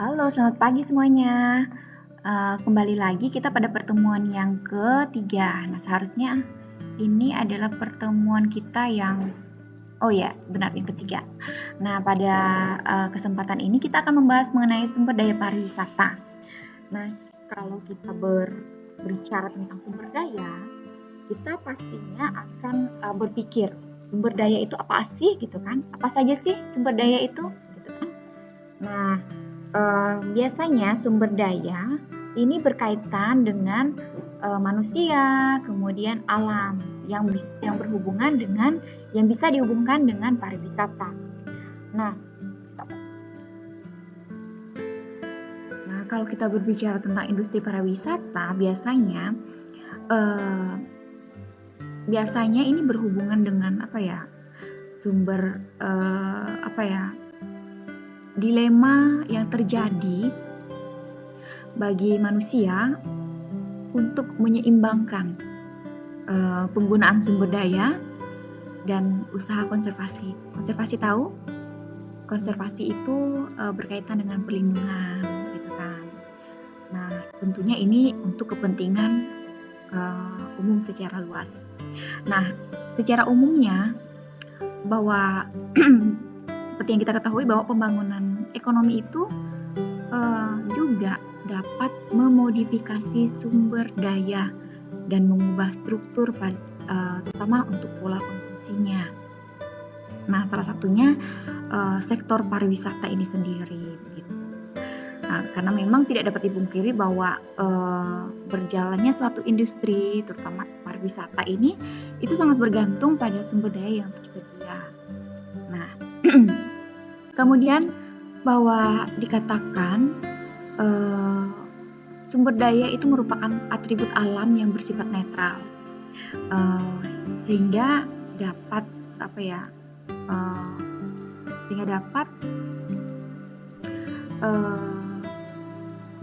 Halo, selamat pagi semuanya. Kembali lagi kita pada pertemuan yang ketiga. Nah, seharusnya ini adalah pertemuan kita yang, oh ya, benar yang ketiga. Nah, pada kesempatan ini kita akan membahas mengenai sumber daya pariwisata. Nah, kalau kita berbicara tentang sumber daya, kita pastinya akan berpikir sumber daya itu apa sih, gitu kan? Apa saja sih sumber daya itu, gitu kan? Nah, biasanya sumber daya ini berkaitan dengan manusia, kemudian alam yang berhubungan dengan yang bisa dihubungkan dengan pariwisata. Nah, kalau kita berbicara tentang industri pariwisata, eh, biasanya ini berhubungan dengan sumber dilema yang terjadi bagi manusia untuk menyeimbangkan penggunaan sumber daya dan usaha konservasi. Konservasi tahu? Konservasi itu berkaitan dengan perlindungan, gitu kan. Nah, tentunya ini untuk kepentingan umum secara luas. Nah, secara umumnya bahwa seperti yang kita ketahui bahwa pembangunan ekonomi itu juga dapat memodifikasi sumber daya dan mengubah struktur terutama untuk pola konsumsinya. Nah, salah satunya sektor pariwisata ini sendiri, gitu. Nah, karena memang tidak dapat dipungkiri bahwa berjalannya suatu industri, terutama pariwisata ini, itu sangat bergantung pada sumber daya yang tersedia. Nah, kemudian bahwa dikatakan sumber daya itu merupakan atribut alam yang bersifat netral, sehingga dapat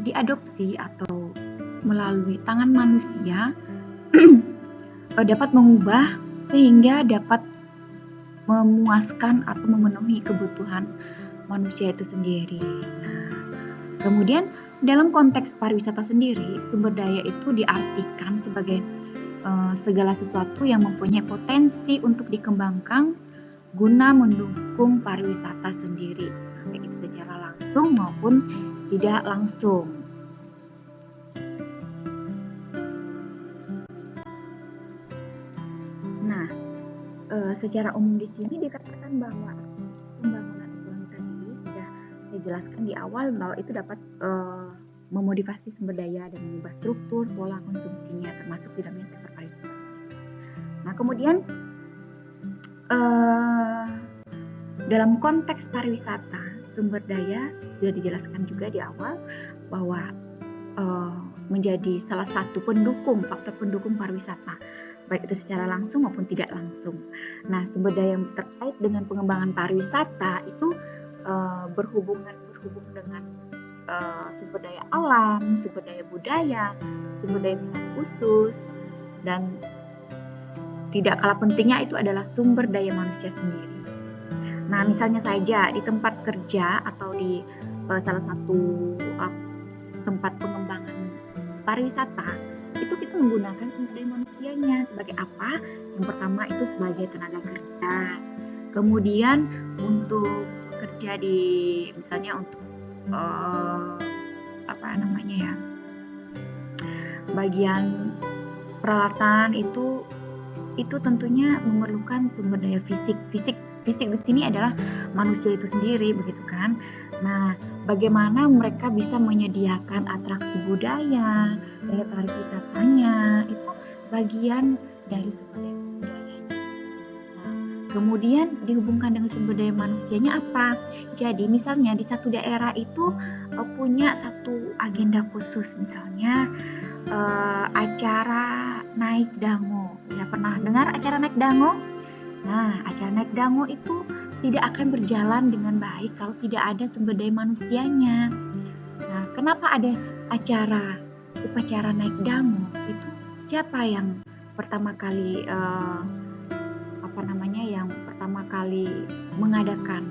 diadopsi atau melalui tangan manusia dapat mengubah sehingga dapat memuaskan atau memenuhi kebutuhan manusia itu sendiri. Nah, kemudian dalam konteks pariwisata sendiri, sumber daya itu diartikan sebagai segala sesuatu yang mempunyai potensi untuk dikembangkan guna mendukung pariwisata sendiri, baik itu secara langsung maupun tidak langsung. Nah, secara umum di sini dikatakan bahwa pembangunan ekonomi tadi sudah saya jelaskan di awal bahwa itu dapat memodifikasi sumber daya dan mengubah struktur pola konsumsinya termasuk di dalamnya sektor pariwisata. Nah, kemudian dalam konteks pariwisata, sumber daya sudah dijelaskan juga di awal bahwa menjadi salah satu faktor pendukung pariwisata, baik itu secara langsung maupun tidak langsung. Nah, sumber daya yang terkait dengan pengembangan pariwisata itu berhubung dengan sumber daya alam, sumber daya budaya, sumber daya minat khusus, dan tidak kalah pentingnya itu adalah sumber daya manusia sendiri. Nah, misalnya saja di tempat kerja atau di salah satu tempat pengembangan pariwisata, itu kita menggunakan sumber daya manusianya sebagai apa? Yang pertama itu sebagai tenaga kerja. Kemudian untuk kerja di misalnya untuk bagian peralatan itu tentunya memerlukan sumber daya fisik. Fisik di sini adalah manusia itu sendiri, begitu kan? Nah, bagaimana mereka bisa menyediakan atraksi budaya, daya tarik wisatanya, itu bagian dari sumber daya budayanya. Nah, kemudian dihubungkan dengan sumber daya manusianya apa? Jadi misalnya di satu daerah itu punya satu agenda khusus, misalnya acara naik dango. Ya, pernah dengar acara naik dango? Nah, acara naik dango itu tidak akan berjalan dengan baik kalau tidak ada sumber daya manusianya. Nah, kenapa ada upacara naik dango? Itu siapa yang pertama kali mengadakan?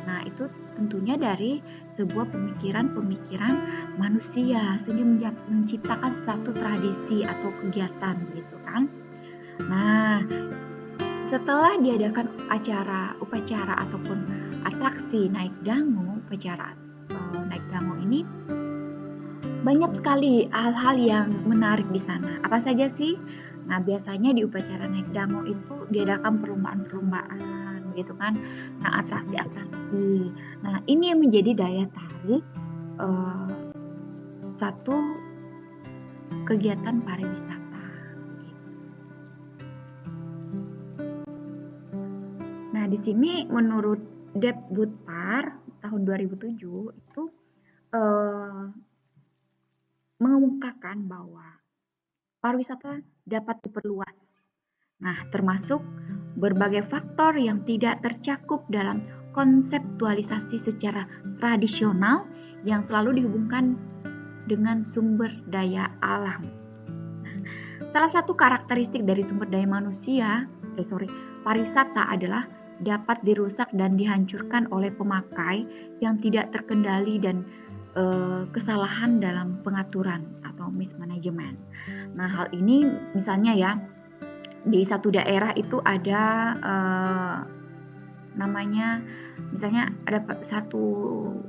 Nah, itu tentunya dari sebuah pemikiran-pemikiran manusia sehingga menciptakan satu tradisi atau kegiatan gitu kan. Nah, setelah diadakan upacara ataupun atraksi naik dangu, upacara naik dangu ini banyak sekali hal-hal yang menarik di sana. Apa saja sih? Nah, biasanya di upacara naik dangu itu diadakan perlombaan-perlombaan gitu kan. Nah, atraksi-atraksi. Nah, ini yang menjadi daya tarik satu kegiatan pariwisata. Nah, di sini menurut Depbudpar tahun 2007 itu mengemukakan bahwa pariwisata dapat diperluas. Nah, termasuk berbagai faktor yang tidak tercakup dalam konseptualisasi secara tradisional yang selalu dihubungkan dengan sumber daya alam. Nah, salah satu karakteristik dari sumber daya pariwisata adalah dapat dirusak dan dihancurkan oleh pemakai yang tidak terkendali dan kesalahan dalam pengaturan atau mismanagement. Nah, hal ini misalnya ya, di satu daerah itu ada namanya misalnya ada satu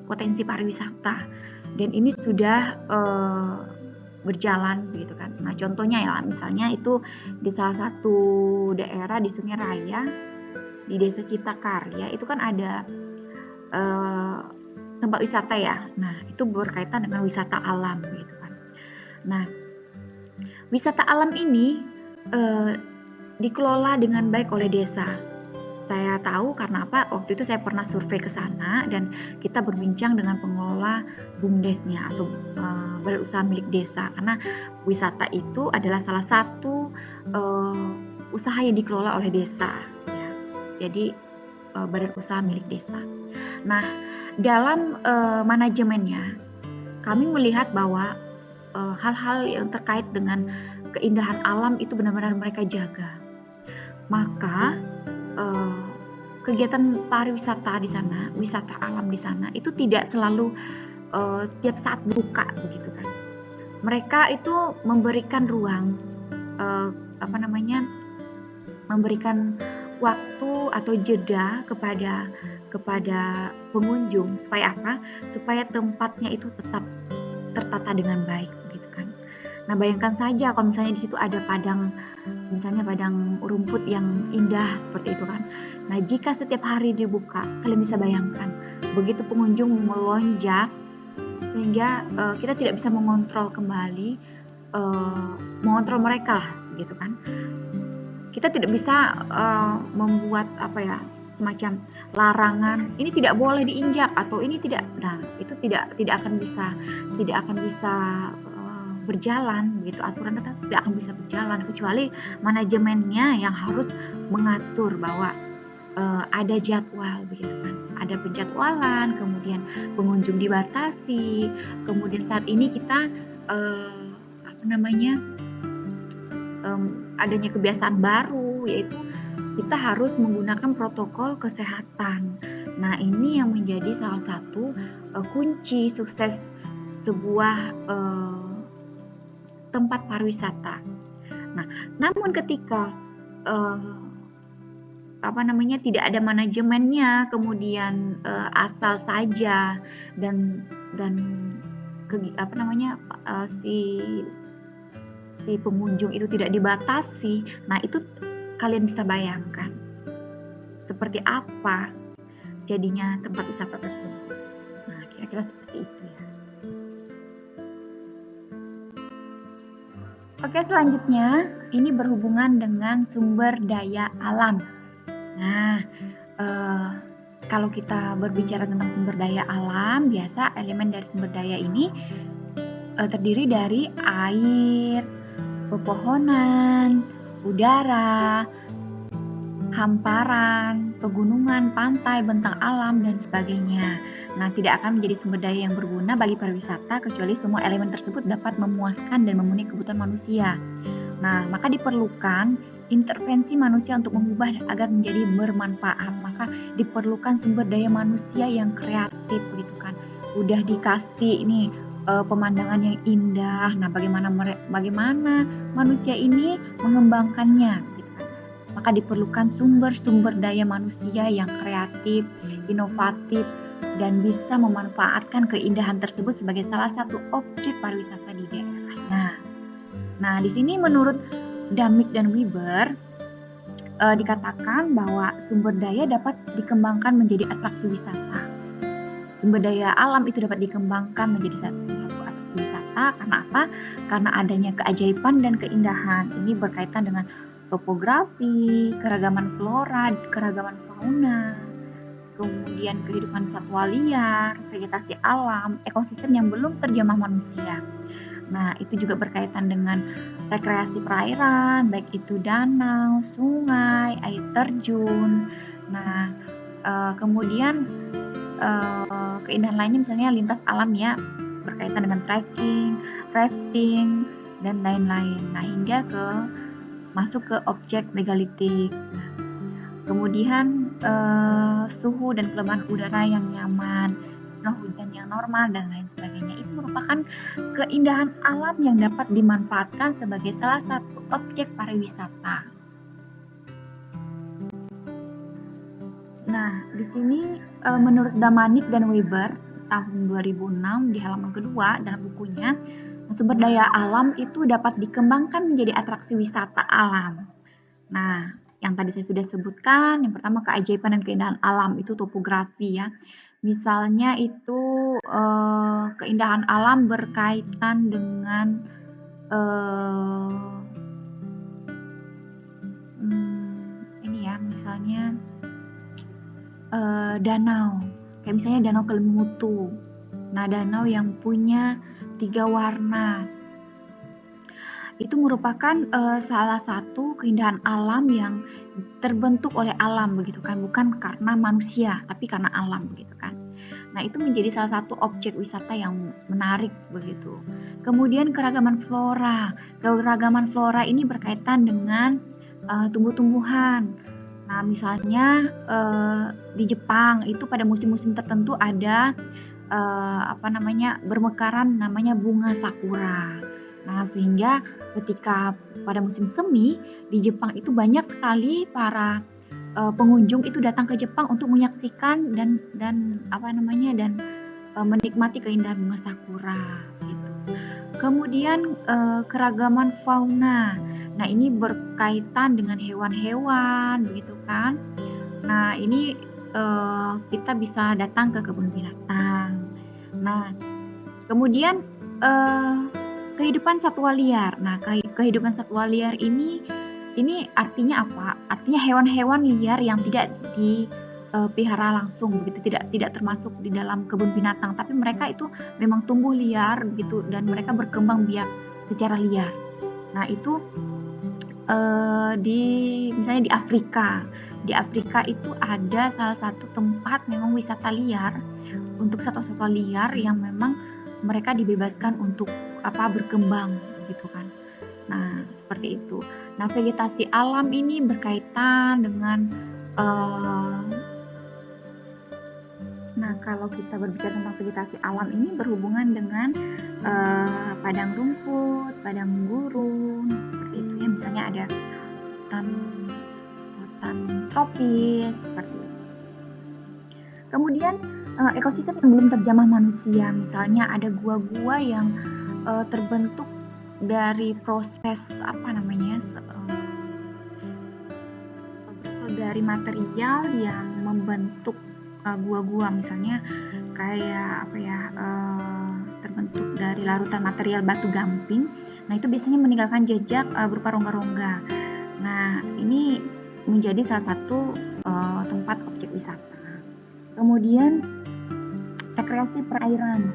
potensi pariwisata dan ini sudah berjalan gitu kan. Nah, contohnya ya misalnya itu di salah satu daerah di Sungai Raya di Desa Cipta Karya itu kan ada tempat wisata ya. Nah, itu berkaitan dengan wisata alam gitu kan. Nah, wisata alam ini dikelola dengan baik oleh desa. Saya tahu karena apa? Waktu itu saya pernah survei ke sana dan kita berbincang dengan pengelola BUMDesnya atau badan usaha milik desa, karena wisata itu adalah salah satu usaha yang dikelola oleh desa. Ya. Jadi badan usaha milik desa. Nah, dalam manajemennya kami melihat bahwa hal-hal yang terkait dengan keindahan alam itu benar-benar mereka jaga. Maka kegiatan pariwisata di sana, wisata alam di sana itu tidak selalu tiap saat buka begitu kan. Mereka itu memberikan ruang memberikan waktu atau jeda kepada pengunjung supaya apa? Supaya tempatnya itu tetap tertata dengan baik gitu kan. Nah, bayangkan saja kalau misalnya di situ ada padang rumput yang indah seperti itu kan. Nah, jika setiap hari dibuka, kalian bisa bayangkan begitu pengunjung melonjak sehingga kita tidak bisa mengontrol kembali mengontrol mereka gitu kan. Kita tidak bisa membuat semacam larangan ini tidak boleh diinjak atau ini tidak. Nah, itu tidak akan bisa berjalan begitu, aturan tetap tidak akan bisa berjalan kecuali manajemennya yang harus mengatur bahwa ada jadwal begitu kan, ada penjadwalan, kemudian pengunjung dibatasi, kemudian saat ini kita adanya kebiasaan baru yaitu kita harus menggunakan protokol kesehatan. Nah, ini yang menjadi salah satu kunci sukses sebuah tempat pariwisata. Nah, namun ketika tidak ada manajemennya, kemudian asal saja dan si pengunjung itu tidak dibatasi. Nah, itu kalian bisa bayangkan seperti apa jadinya tempat wisata tersebut. Nah, kira-kira seperti itu ya. Oke, selanjutnya ini berhubungan dengan sumber daya alam. Nah, kalau kita berbicara tentang sumber daya alam, biasa elemen dari sumber daya ini terdiri dari air, pepohonan, udara, hamparan, pegunungan, pantai, bentang alam, dan sebagainya. Nah, tidak akan menjadi sumber daya yang berguna bagi pariwisata kecuali semua elemen tersebut dapat memuaskan dan memenuhi kebutuhan manusia. Nah, maka diperlukan intervensi manusia untuk mengubah agar menjadi bermanfaat. Maka diperlukan sumber daya manusia yang kreatif begitu kan. Udah dikasih ini pemandangan yang indah. Nah, bagaimana manusia ini mengembangkannya gitu kan. Maka diperlukan sumber daya manusia yang kreatif, inovatif, dan bisa memanfaatkan keindahan tersebut sebagai salah satu objek pariwisata di daerahnya. Nah, di sini menurut Damik dan Weber dikatakan bahwa sumber daya dapat dikembangkan menjadi atraksi wisata. Sumber daya alam itu dapat dikembangkan menjadi satu atraksi wisata. Karena apa? Karena adanya keajaiban dan keindahan. Ini berkaitan dengan topografi, keragaman flora, keragaman fauna, kemudian kehidupan satwa liar, vegetasi alam, ekosistem yang belum terjamah manusia. Nah, itu juga berkaitan dengan rekreasi perairan, baik itu danau, sungai, air terjun. Nah, kemudian keindahan lainnya misalnya lintas alam ya, berkaitan dengan trekking, rafting, dan lain-lain. Nah, hingga masuk ke objek megalitik. Nah, kemudian suhu dan kelembaban udara yang nyaman, curah hujan yang normal, dan lain sebagainya. Itu merupakan keindahan alam yang dapat dimanfaatkan sebagai salah satu objek pariwisata. Nah, di sini menurut Damanik dan Weber tahun 2006 di halaman kedua dalam bukunya, sumber daya alam itu dapat dikembangkan menjadi atraksi wisata alam. Nah, yang tadi saya sudah sebutkan, yang pertama keajaiban dan keindahan alam itu topografi ya. Misalnya itu keindahan alam berkaitan dengan ini ya, misalnya danau, kayak misalnya Danau Kelimutu. Nah, danau yang punya 3 warna. Itu merupakan salah satu keindahan alam yang terbentuk oleh alam begitu kan, bukan karena manusia tapi karena alam begitu kan. Nah, itu menjadi salah satu objek wisata yang menarik begitu. Kemudian keragaman flora. Keragaman flora ini berkaitan dengan tumbuh-tumbuhan. Nah, misalnya di Jepang itu pada musim-musim tertentu ada bermekaran namanya bunga sakura. Nah, sehingga ketika pada musim semi di Jepang itu banyak sekali para pengunjung itu datang ke Jepang untuk menyaksikan dan menikmati keindahan bunga sakura gitu. Kemudian keragaman fauna. Nah, ini berkaitan dengan hewan-hewan begitu kan. Nah, ini kita bisa datang ke kebun binatang. Nah, kemudian kehidupan satwa liar. Nah, kehidupan satwa liar ini artinya apa? Artinya hewan-hewan liar yang tidak dipelihara langsung begitu, tidak termasuk di dalam kebun binatang, tapi mereka itu memang tumbuh liar begitu dan mereka berkembang biak secara liar. Nah, itu misalnya di Afrika. Di Afrika itu ada salah satu tempat memang wisata liar untuk satwa-satwa liar yang memang mereka dibebaskan untuk berkembang gitu kan. Nah, seperti itu. Nah, vegetasi alam ini berkaitan dengan nah, kalau kita berbicara tentang vegetasi alam ini berhubungan dengan padang rumput, padang gurun, seperti itu ya. Misalnya ada hutan tropis, seperti itu. Kemudian ekosistem yang belum terjamah manusia, misalnya ada gua-gua yang terbentuk dari proses dari material yang membentuk gua-gua, misalnya kayak terbentuk dari larutan material batu gamping. Nah, itu biasanya meninggalkan jejak berupa rongga-rongga. Nah, ini menjadi salah satu tempat objek wisata. Kemudian rekreasi perairan.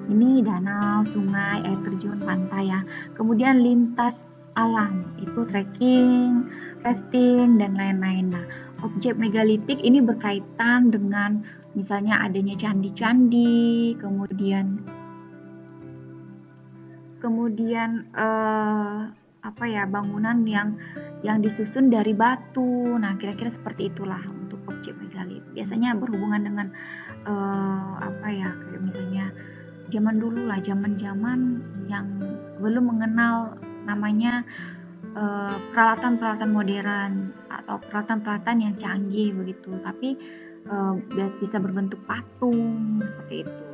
Ini danau, sungai, air terjun, pantai ya. Kemudian lintas alam, itu trekking, rafting, dan lain-lain. Nah, objek megalitik ini berkaitan dengan misalnya adanya candi-candi, kemudian bangunan yang disusun dari batu. Nah, kira-kira seperti itulah untuk objek megalit. Biasanya berhubungan dengan kayak misalnya zaman dulu lah, zaman-zaman yang belum mengenal namanya peralatan-peralatan modern atau peralatan-peralatan yang canggih begitu, tapi bisa berbentuk patung seperti itu.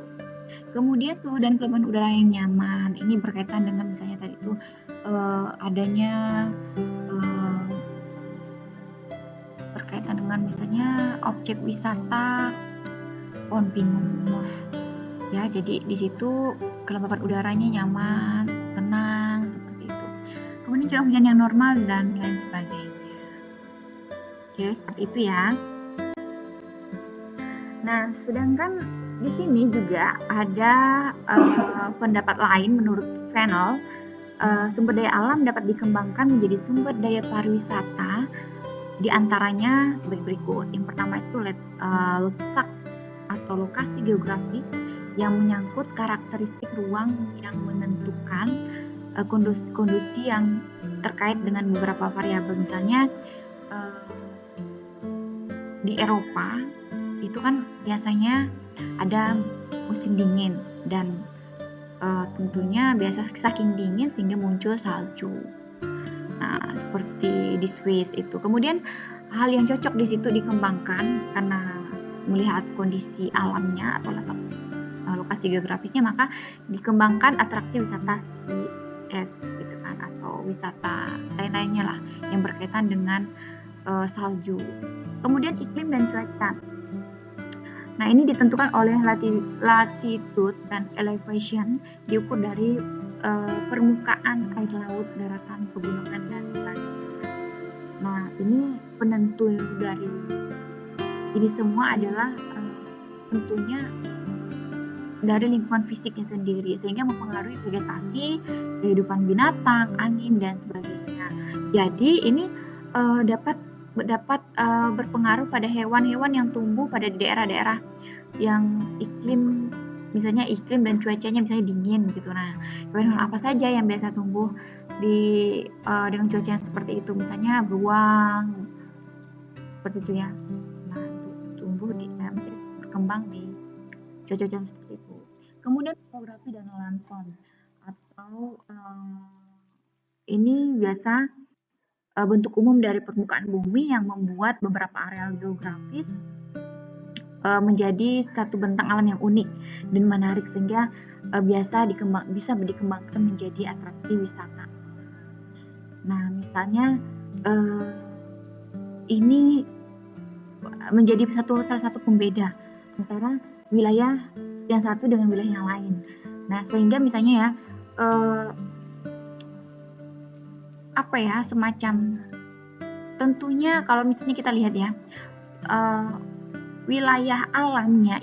Kemudian suhu dan kelembaban udara yang nyaman, ini berkaitan dengan misalnya tadi itu adanya berkaitan dengan misalnya objek wisata pohon pinus ya, jadi di situ kelembaban udaranya nyaman, tenang seperti itu. Kemudian curah hujan yang normal dan lain sebagainya. Oke, seperti itu ya. Nah, sedangkan di sini juga ada pendapat lain menurut Fennell, sumber daya alam dapat dikembangkan menjadi sumber daya pariwisata, di antaranya sebagai berikut. Yang pertama itu letak atau lokasi geografis yang menyangkut karakteristik ruang yang menentukan kondisi yang terkait dengan beberapa variabel. Misalnya di Eropa itu kan biasanya ada musim dingin dan tentunya biasa saking dingin sehingga muncul salju. Nah, seperti di Swiss itu. Kemudian hal yang cocok di situ dikembangkan karena melihat kondisi alamnya atau lokasi geografisnya, maka dikembangkan atraksi wisata ski es gitu kan, atau wisata lain-lainnya lah yang berkaitan dengan salju. Kemudian iklim dan cuaca. Nah, ini ditentukan oleh latitude dan elevation, diukur dari permukaan air laut, daratan, pegunungan, dan sebagainya. Nah, ini penentu dari ini semua adalah tentunya dari lingkungan fisiknya sendiri, sehingga mempengaruhi vegetasi, kehidupan binatang, angin, dan sebagainya. Jadi ini dapat berpengaruh pada hewan-hewan yang tumbuh pada daerah-daerah yang misalnya iklim dan cuacanya misalnya dingin gitu. Nah, hewan apa saja yang biasa tumbuh dengan cuaca yang seperti itu, misalnya beruang seperti itu ya. Nah, tumbuh berkembang di cuaca yang seperti itu. Kemudian topografi dan lanskap atau ini biasa bentuk umum dari permukaan bumi yang membuat beberapa areal geografis menjadi satu bentang alam yang unik dan menarik, sehingga bisa dikembangkan menjadi atraksi wisata. Nah, misalnya ini menjadi salah satu pembeda antara wilayah yang satu dengan wilayah yang lain. Nah, sehingga misalnya ya semacam, tentunya kalau misalnya kita lihat ya, wilayah alamnya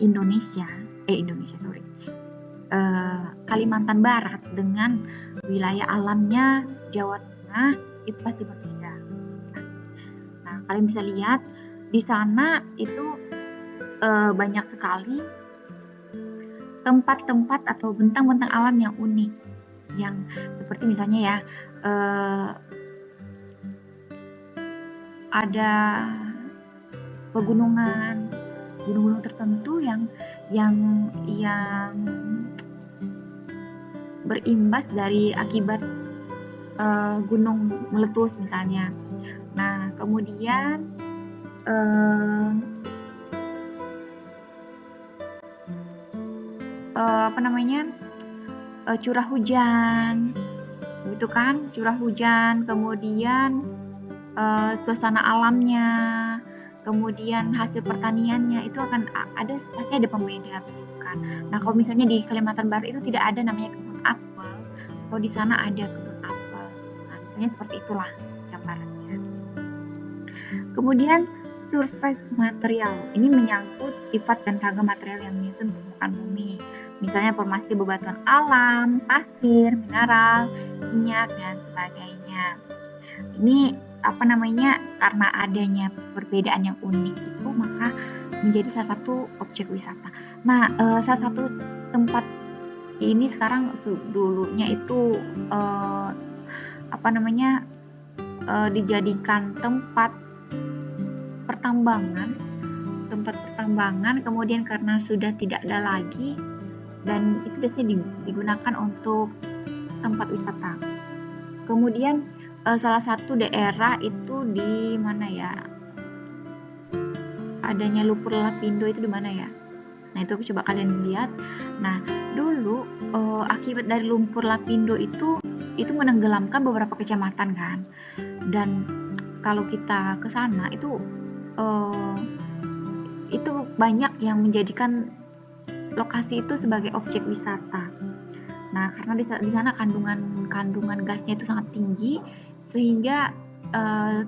Kalimantan Barat dengan wilayah alamnya Jawa Tengah itu pasti berbeda. Nah, kalian bisa lihat di sana itu banyak sekali tempat-tempat atau bentang-bentang alam yang unik, yang seperti misalnya ya ada pegunungan, gunung-gunung tertentu yang berimbas dari akibat gunung meletus misalnya. Nah, kemudian curah hujan, gitu kan? Curah hujan, kemudian suasana alamnya, kemudian hasil pertaniannya itu akan pasti ada pembeda, kan? Nah, kalau misalnya di Kalimantan Barat itu tidak ada namanya kebun apel, kalau di sana ada kebun apel. Nah, misalnya seperti itulah gambarannya. Kemudian surface material, ini menyangkut sifat dan ragam material yang menyusun permukaan bumi. Misalnya formasi bebatuan alam, pasir, mineral, minyak, dan sebagainya. Ini karena adanya perbedaan yang unik itu, maka menjadi salah satu objek wisata. Nah, salah satu tempat ini sekarang dulunya itu dijadikan tempat pertambangan, kemudian karena sudah tidak ada lagi, dan itu biasanya digunakan untuk tempat wisata. Kemudian salah satu daerah itu di mana ya? Adanya lumpur lapindo itu di mana ya? Nah, itu coba kalian lihat. Nah, dulu akibat dari lumpur lapindo itu menenggelamkan beberapa kecamatan kan. Dan kalau kita ke sana itu banyak yang menjadikan lokasi itu sebagai objek wisata. Nah, karena di sana kandungan gasnya itu sangat tinggi sehingga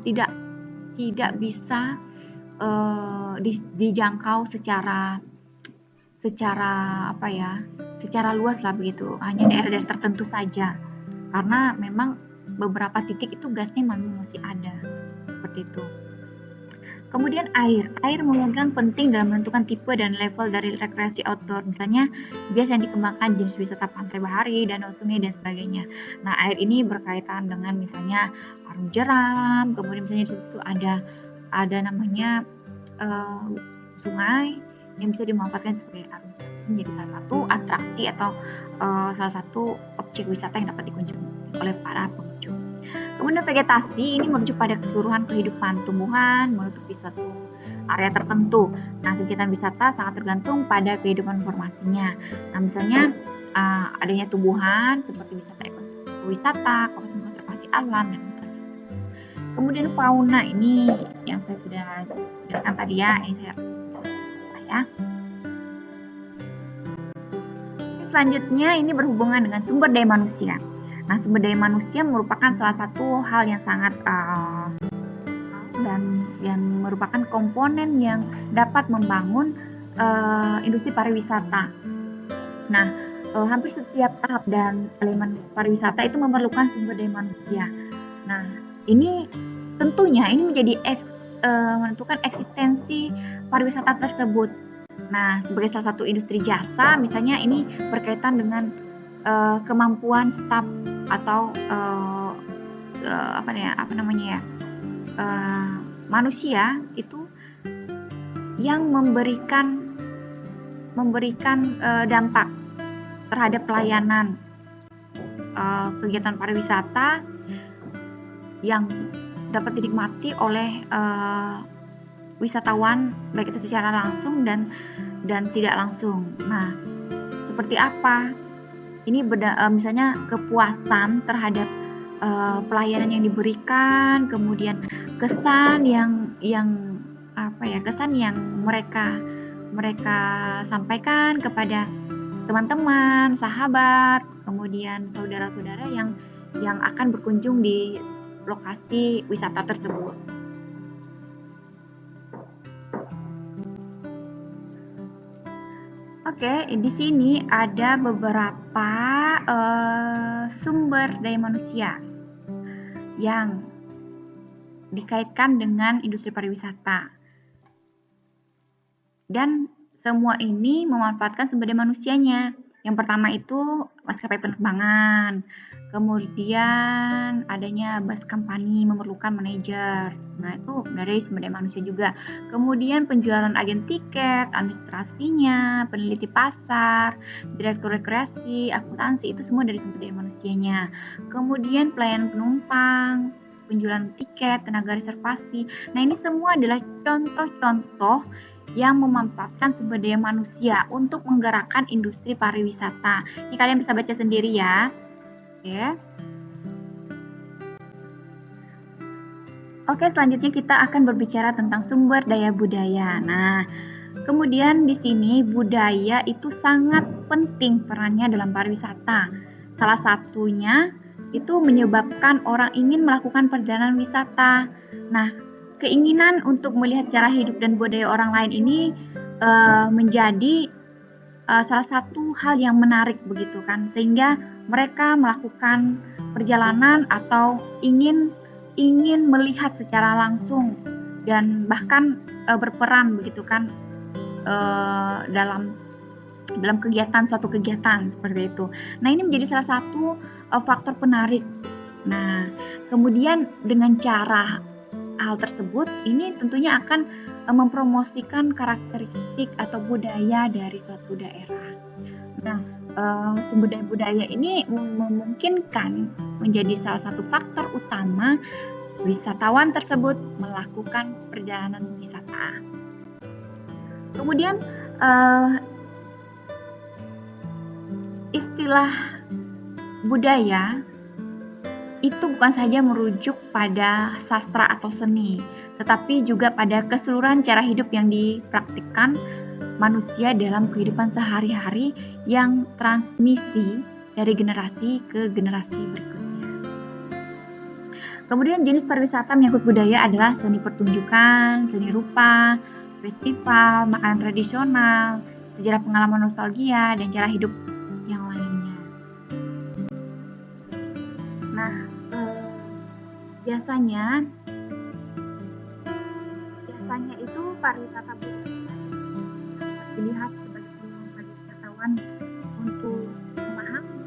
tidak bisa dijangkau secara luas lah begitu, hanya daerah-daerah tertentu saja, karena memang beberapa titik itu gasnya masih ada, seperti itu. Kemudian air memegang penting dalam menentukan tipe dan level dari rekreasi outdoor. Misalnya biasa yang dikembangkan jenis wisata pantai bahari, danau, sungai, dan sebagainya. Nah, air ini berkaitan dengan misalnya arung jeram, kemudian misalnya di situ ada namanya sungai yang bisa dimanfaatkan sebagai arung jeram, menjadi salah satu atraksi atau salah satu objek wisata yang dapat dikunjungi oleh para pengunjung. Kemudian vegetasi ini merujuk pada keseluruhan kehidupan tumbuhan menutupi suatu area tertentu. Nah, kegiatan wisata sangat tergantung pada kehidupan formasinya. Nah, misalnya adanya tumbuhan seperti wisata ekowisata, konservasi alam, dan sebagainya. Kemudian fauna ini yang saya sudah jelaskan tadi ya, ini saya. Selanjutnya ini berhubungan dengan sumber daya manusia. Nah, sumber daya manusia merupakan salah satu hal yang sangat dan yang merupakan komponen yang dapat membangun industri pariwisata. Nah, hampir setiap tahap dan elemen pariwisata itu memerlukan sumber daya manusia. Nah, ini tentunya menjadi menentukan eksistensi pariwisata tersebut. Nah, sebagai salah satu industri jasa, misalnya ini berkaitan dengan kemampuan staf atau manusia itu yang memberikan dampak terhadap pelayanan kegiatan pariwisata yang dapat dinikmati oleh wisatawan, baik itu secara langsung dan tidak langsung. Nah, seperti apa? Ini misalnya kepuasan terhadap pelayanan yang diberikan, kemudian kesan yang mereka sampaikan kepada teman-teman, sahabat, kemudian saudara-saudara yang akan berkunjung di lokasi wisata tersebut. Oke, di sini ada beberapa sumber daya manusia yang dikaitkan dengan industri pariwisata. Dan semua ini memanfaatkan sumber daya manusianya. Yang pertama itu maskapai penerbangan, kemudian adanya bus company memerlukan manajer. Nah, itu dari sumber daya manusia juga. Kemudian penjualan agen tiket, administrasinya, peneliti pasar, direktur rekreasi, akuntansi, itu semua dari sumber daya manusianya. Kemudian pelayanan penumpang, penjualan tiket, tenaga reservasi. Nah, ini semua adalah contoh-contoh yang memanfaatkan sumber daya manusia untuk menggerakkan industri pariwisata. Ini kalian bisa baca sendiri ya. Oke, selanjutnya kita akan berbicara tentang sumber daya budaya. Nah, kemudian di sini budaya itu sangat penting perannya dalam pariwisata. Salah satunya itu menyebabkan orang ingin melakukan perjalanan wisata. Nah, keinginan untuk melihat cara hidup dan budaya orang lain ini menjadi salah satu hal yang menarik begitu kan, sehingga mereka melakukan perjalanan atau ingin melihat secara langsung dan bahkan berperan begitu kan dalam suatu kegiatan seperti itu. Nah, ini menjadi salah satu faktor penarik Nah, kemudian dengan cara hal tersebut, ini tentunya akan mempromosikan karakteristik atau budaya dari suatu daerah. Nah, sumber daya budaya ini memungkinkan menjadi salah satu faktor utama wisatawan tersebut melakukan perjalanan wisata. Kemudian istilah budaya itu bukan saja merujuk pada sastra atau seni, tetapi juga pada keseluruhan cara hidup yang dipraktikkan manusia dalam kehidupan sehari-hari yang transmisi dari generasi ke generasi berikutnya. Kemudian jenis pariwisata menyangkut budaya adalah seni pertunjukan, seni rupa, festival, makanan tradisional, sejarah pengalaman nostalgia, dan cara hidup yang lainnya. Nah, biasanya itu pariwisata budaya dilihat sebagai peluang bagi wisatawan untuk memahami,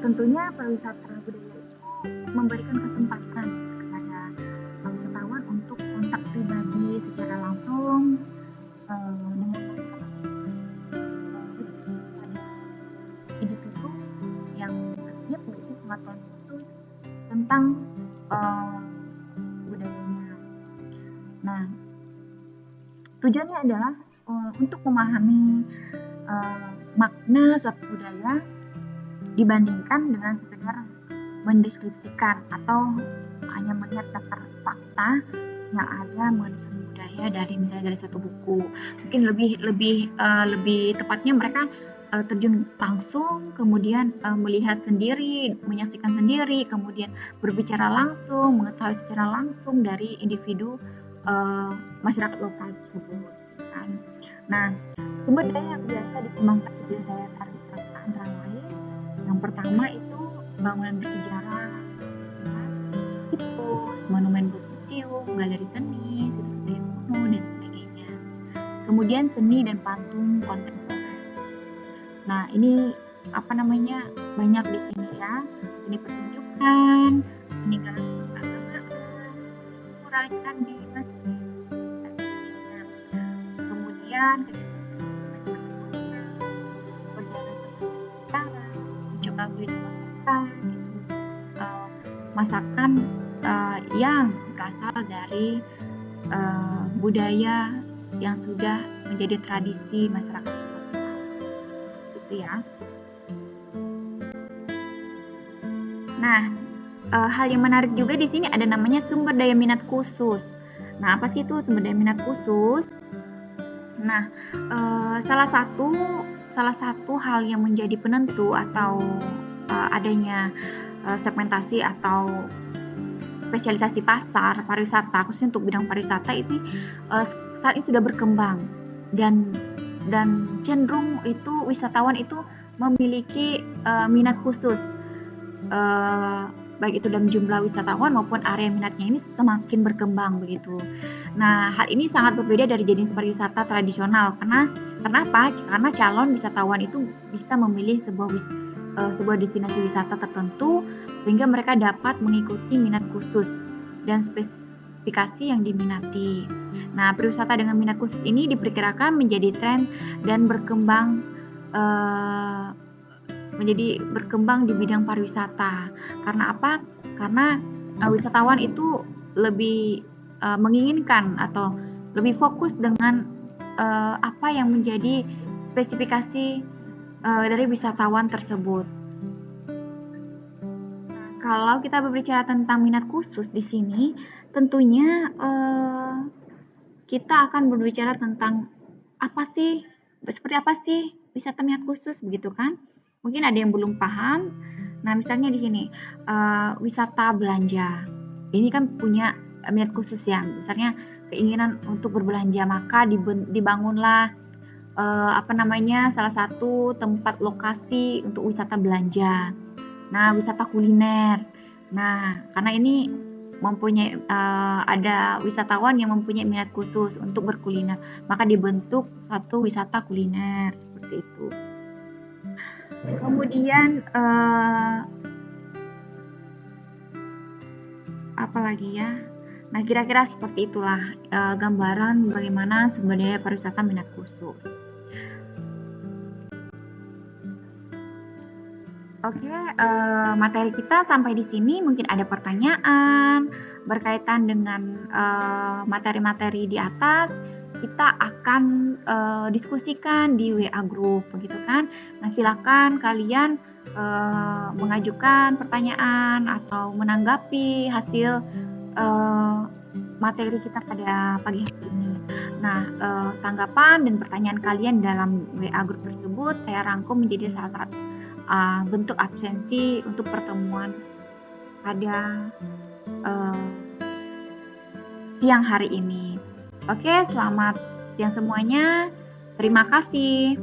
tentunya pariwisata budaya itu memberikan kesempatan kepada wisatawan untuk kontak pribadi secara langsung dengan individu yang tentunya memiliki pengetahuan khusus tentang budayanya. Nah, tujuannya adalah untuk memahami makna suatu budaya dibandingkan dengan sekedar mendeskripsikan atau hanya melihat daftar fakta yang ada mengenai budaya dari satu buku. Mungkin lebih tepatnya mereka terjun langsung, kemudian melihat sendiri, menyaksikan sendiri, kemudian berbicara langsung, mengetahui secara langsung dari individu masyarakat lokal tersebut. Nah, sumber daya yang biasa dikembangkan di daya pariwisata antara lain yang pertama itu bangunan bersejarah, situs, monumen museum, galeri seni, situs budaya kuno, dan sebagainya. Kemudian seni dan patung kontemporer. Nah, ini banyak di sini ya, seni pertunjukan, seni keagamaan, murahan di masjid, dan sebagainya. Kemudian masakan yang berasal dari budaya yang sudah menjadi tradisi masyarakat gitu ya. Nah, hal yang menarik juga di sini ada namanya sumber daya minat khusus. Nah, apa sih itu sumber daya minat khusus? Nah, salah satu hal yang menjadi penentu atau adanya segmentasi atau spesialisasi pasar pariwisata khususnya untuk bidang pariwisata ini saat ini sudah berkembang dan cenderung itu wisatawan itu memiliki minat khusus baik itu dalam jumlah wisatawan maupun area minatnya ini semakin berkembang begitu. Nah, hal ini sangat berbeda dari jenis pariwisata tradisional. Kenapa? Karena calon wisatawan itu bisa memilih sebuah destinasi wisata tertentu sehingga mereka dapat mengikuti minat khusus dan spesifikasi yang diminati. Nah, pariwisata dengan minat khusus ini diperkirakan menjadi tren dan berkembang di bidang pariwisata. Karena apa? Karena wisatawan itu lebih menginginkan atau lebih fokus dengan apa yang menjadi spesifikasi dari wisatawan tersebut. Kalau kita berbicara tentang minat khusus di sini, tentunya kita akan berbicara tentang seperti apa sih wisata minat khusus begitu kan? Mungkin ada yang belum paham. Nah, misalnya di sini wisata belanja. Ini kan punya minat khusus ya. Misalnya keinginan untuk berbelanja, maka dibangunlah salah satu tempat lokasi untuk wisata belanja. Nah, wisata kuliner. Nah, karena ini ada wisatawan yang mempunyai minat khusus untuk berkuliner, maka dibentuk satu wisata kuliner seperti itu. Kemudian apalagi ya? Nah, kira-kira seperti itulah gambaran bagaimana sumber daya pariwisata minat khusus. Oke, materi kita sampai di sini. Mungkin ada pertanyaan berkaitan dengan materi-materi di atas. Kita akan diskusikan di WA Group, begitu kan? Nah, silakan kalian mengajukan pertanyaan atau menanggapi hasil materi kita pada pagi hari ini. Nah, tanggapan dan pertanyaan kalian dalam WA Group tersebut saya rangkum menjadi salah satu bentuk absensi untuk pertemuan pada siang hari ini. Oke, selamat siang semuanya. Terima kasih.